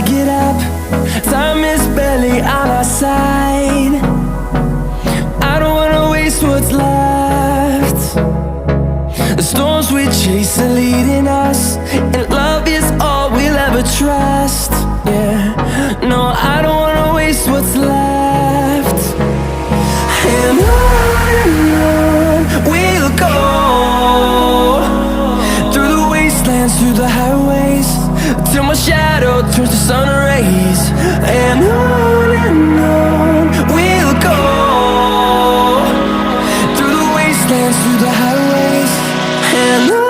get up, time is barely on our side. I don't wanna waste what's left. The storms we chase are leading us, and love is all we'll ever trust. Yeah, no, I don't wanna waste what's left. And on we'll go, through the wastelands, through the highways, till my shadow turns to sun rays. And on we'll go, through the wastelands, through the highways, and on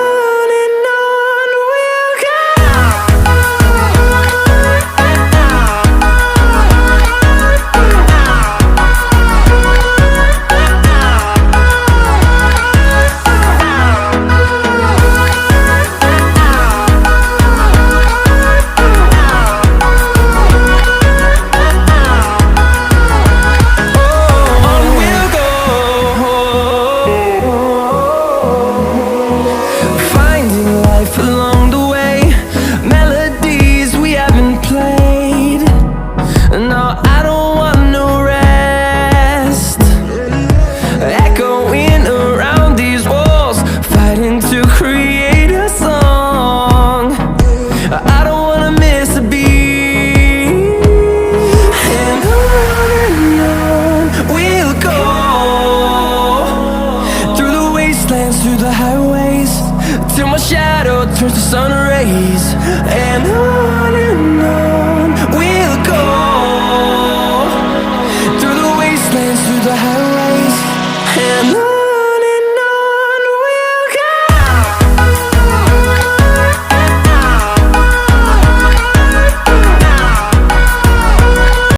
we'll go. Along the way, melodies we haven't played. No, I don't want no rest. Echoing around these walls, fighting to create a song. I don't wanna miss a beat. And on we'll go, through the wastelands, through the highways, till my shadow turns to sun rays. And